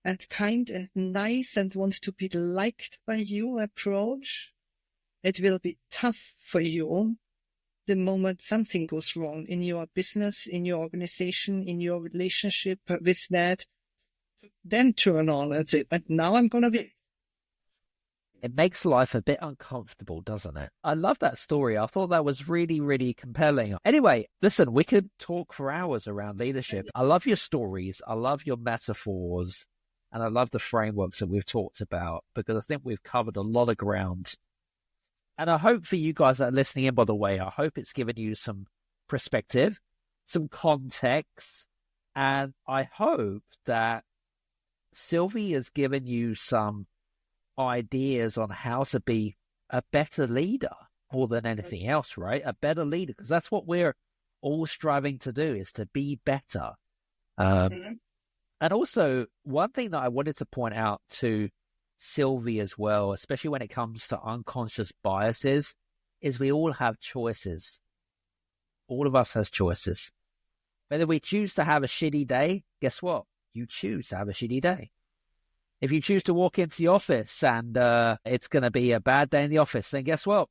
and kind and nice and want to be liked by you approach, it will be tough for you the moment something goes wrong in your business, in your organization, in your relationship with that, then turn on and say, but now I'm going to be. It makes life a bit uncomfortable, doesn't it? I love that story. I thought that was really, really compelling. Anyway, listen, we could talk for hours around leadership. I love your stories. I love your metaphors. And I love the frameworks that we've talked about, because I think we've covered a lot of ground. And I hope for you guys that are listening in, by the way, I hope it's given you some perspective, some context. And I hope that Sylvie has given you some ideas on how to be a better leader more than anything else, right? A better leader, because that's what we're all striving to do, is to be better. And also, one thing that I wanted to point out to Sylvie as well, especially when it comes to unconscious biases, is we all have choices. All of us has choices. Whether we choose to have a shitty day, guess what? You choose to have a shitty day. If you choose to walk into the office and it's going to be a bad day in the office, then guess what?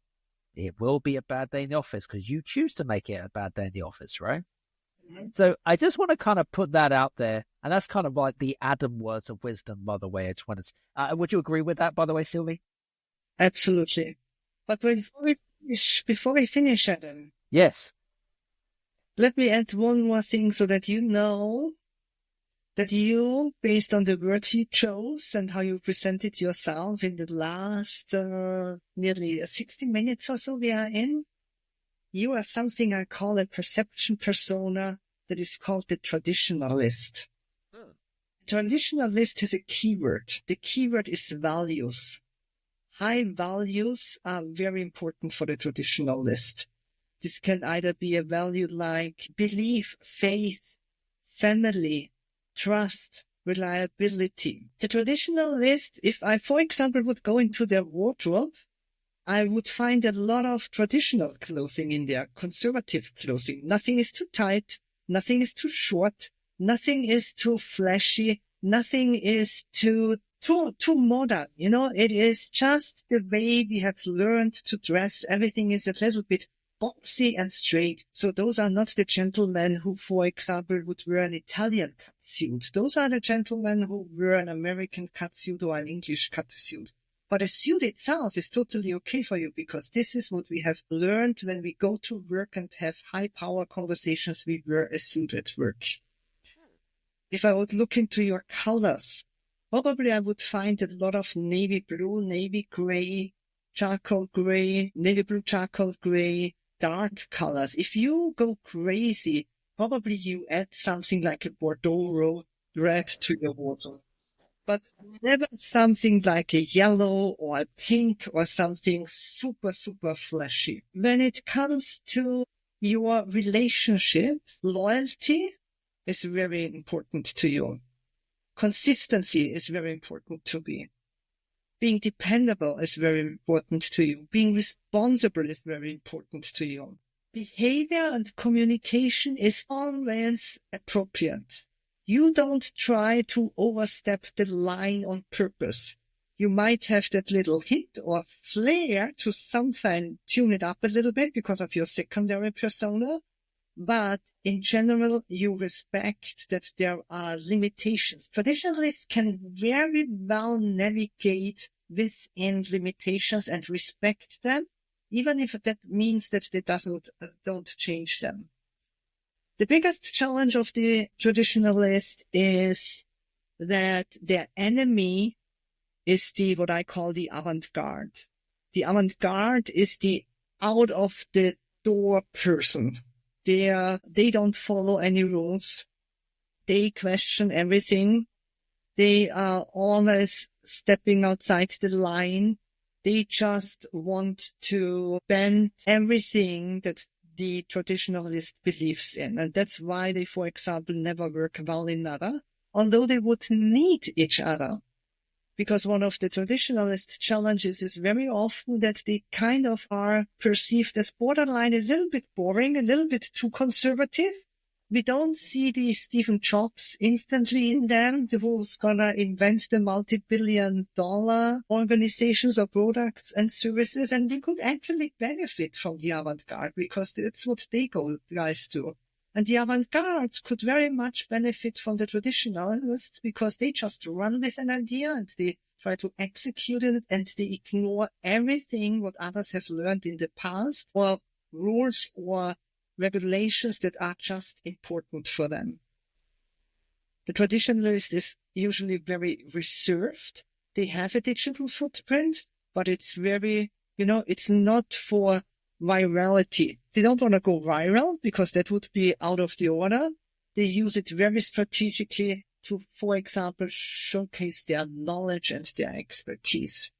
It will be a bad day in the office because you choose to make it a bad day in the office, right? Mm-hmm. So I just want to kind of put that out there. And that's kind of like the Adam words of wisdom, by the way. Would you agree with that, by the way, Sylvie? Absolutely. But before we finish, Adam. Yes. Let me add one more thing so that you know that you, based on the words you chose and how you presented yourself in the last nearly 60 minutes or so we are in, you are something I call a perception persona that is called the traditionalist. The traditionalist has a keyword. The keyword is values. High values are very important for the traditionalist. This can either be a value like belief, faith, family, trust, reliability. The traditionalist, if I, for example, would go into their wardrobe, I would find a lot of traditional clothing in there, conservative clothing. Nothing is too tight, nothing is too short, nothing is too flashy, nothing is too modern. You know, it is just the way we have learned to dress. Everything is a little bit boxy and straight. So those are not the gentlemen who, for example, would wear an Italian catsuit. Those are the gentlemen who wear an American catsuit or an English catsuit. But a suit itself is totally okay for you because this is what we have learned when we go to work and have high power conversations. We wear a suit at work. If I would look into your colors, probably I would find a lot of navy blue, navy gray, charcoal gray, navy blue, charcoal gray, dark colors. If you go crazy, probably you add something like a Bordeaux red to your wardrobe. But never something like a yellow or a pink or something super, super flashy. When it comes to your relationship, loyalty is very important to you. Consistency is very important to me. Being dependable is very important to you. Being responsible is very important to you. Behavior and communication is always appropriate. You don't try to overstep the line on purpose. You might have that little hit or flair to sometimes tune it up a little bit because of your secondary persona. But in general, you respect that there are limitations. Traditionalists can very well navigate within limitations and respect them, even if that means that they don't change them. The biggest challenge of the traditionalist is that their enemy is what I call the avant-garde. The avant-garde is the out-of-the-door person. They don't follow any rules. They question everything. They are always stepping outside the line. They just want to bend everything that the traditionalist believes in. And that's why they, for example, never work well in other, although they would need each other. Because one of the traditionalist challenges is very often that they kind of are perceived as borderline, a little bit boring, a little bit too conservative. We don't see the Steve Jobs instantly in them, who's gonna invent the multi-billion-dollar organizations or products and services. And we could actually benefit from the avant-garde because that's what they guys do. And the avant-gardes could very much benefit from the traditionalists because they just run with an idea and they try to execute it and they ignore everything what others have learned in the past or rules or regulations that are just important for them. The traditionalist is usually very reserved. They have a digital footprint, but it's very, it's not for virality. They don't want to go viral because that would be out of the order. They use it very strategically to, for example, showcase their knowledge and their expertise.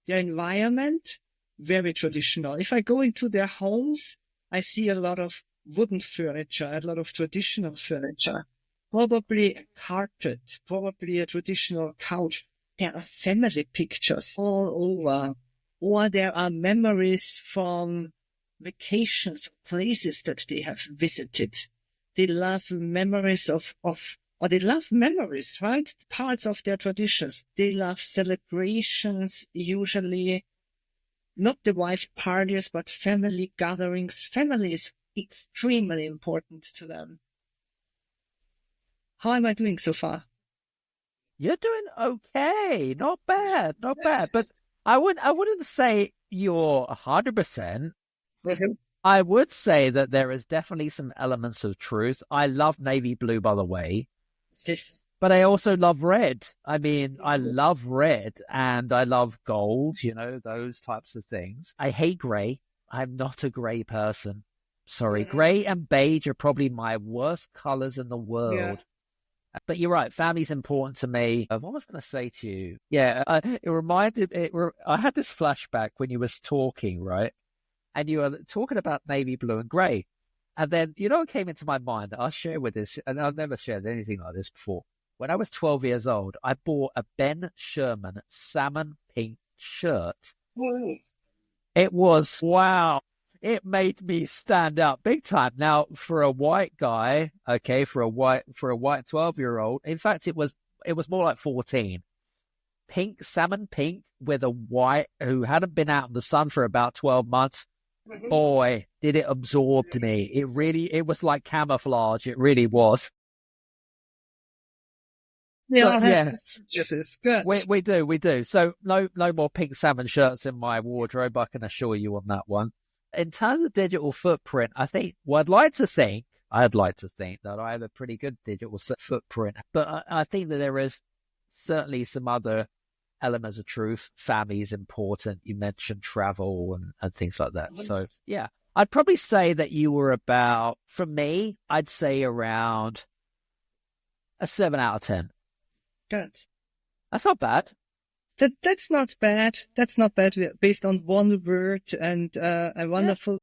Their environment, very traditional. If I go into their homes, I see a lot of wooden furniture, a lot of traditional furniture, probably a carpet, probably a traditional couch. There are family pictures all over, or there are memories from vacations, places that they have visited. They love memories they love memories, right? Parts of their traditions. They love celebrations, usually not the wife parties, but family gatherings. Family is extremely important to them. How am I doing so far? You're doing okay. Not bad. Not bad. But I wouldn't say you're 100%. Mm-hmm. I would say that there is definitely some elements of truth. I love navy blue, by the way. But I also love red. I mean, I love red and I love gold, those types of things. I hate grey. I'm not a grey person. Sorry. Grey and beige are probably my worst colors in the world. Yeah. But you're right. Family's important to me. What was I going to say to you? Yeah, I had this flashback when you was talking, right? And you were talking about navy blue and grey. And then, what came into my mind that I'll share with this, and I've never shared anything like this before. When I was 12 years old, I bought a Ben Sherman salmon pink shirt. Whoa. It was, wow. It made me stand out big time. Now, for a white guy, okay, for a white 12-year-old, in fact, it was more like 14. Pink, salmon pink with a white who hadn't been out in the sun for about 12 months. Mm-hmm. Boy, did it absorb me. It was like camouflage. It really was. They So, all yeah. have strategies. Good. We do. So no more pink salmon shirts in my wardrobe, I can assure you on that one. In terms of digital footprint, I think, well, I'd like to think that I have a pretty good digital footprint, but I think that there is certainly some other elements of truth. Family is important. You mentioned travel and things like that. So yeah, I'd probably say that you were about, for me, I'd say around a 7 out of 10. Good. That's not bad. That's not bad. That's not bad based on one word and a wonderful.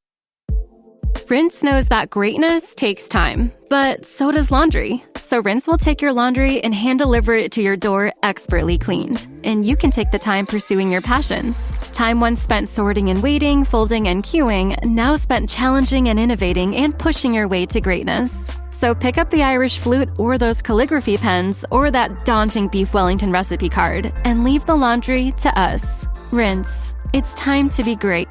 Rinse knows that greatness takes time, but so does laundry. So Rinse will take your laundry and hand deliver it to your door expertly cleaned. And you can take the time pursuing your passions. Time once spent sorting and waiting, folding and queuing, now spent challenging and innovating and pushing your way to greatness. So pick up the Irish flute or those calligraphy pens or that daunting beef Wellington recipe card and leave the laundry to us. Rinse. It's time to be great.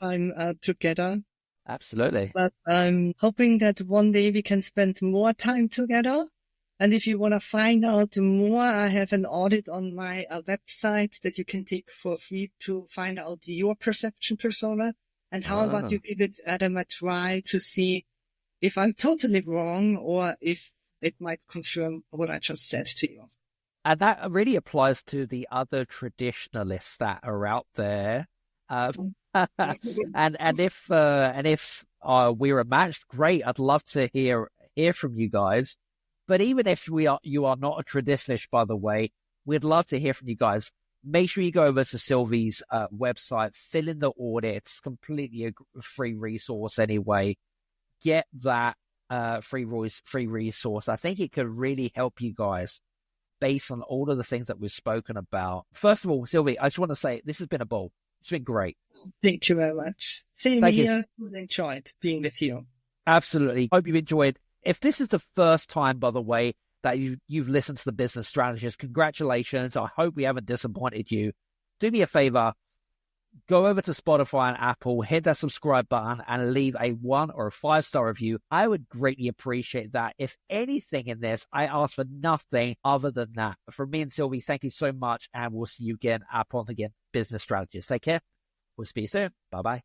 Time together. Absolutely. But I'm hoping that one day we can spend more time together. And if you want to find out more, I have an audit on my website that you can take for free to find out your perception persona. And how about you give it, Adam, a try to see if I'm totally wrong or if it might confirm what I just said to you. And that really applies to the other traditionalists that are out there. And if we're a match, great. I'd love to hear from you guys. But even if you are not a traditionalist, by the way, we'd love to hear from you guys. Make sure you go over to Sylvie's website, fill in the audit. It's completely a free resource anyway. Get that free resource. I think it could really help you guys based on all of the things that we've spoken about. First of all, Sylvie, I just want to say this has been a ball. It's been great. Thank you very much. Same here. I enjoyed being with you. Absolutely. Hope you've enjoyed. If this is the first time, by the way, that you've listened to The Business Strategist, congratulations. I hope we haven't disappointed you. Do me a favor. Go over to Spotify and Apple, hit that subscribe button and leave a 1 or a 5-star review. I would greatly appreciate that. If anything in this, I ask for nothing other than that. From me and Sylvie, thank you so much. And we'll see you again upon again Business Strategist. Take care. We'll speak soon. Bye-bye.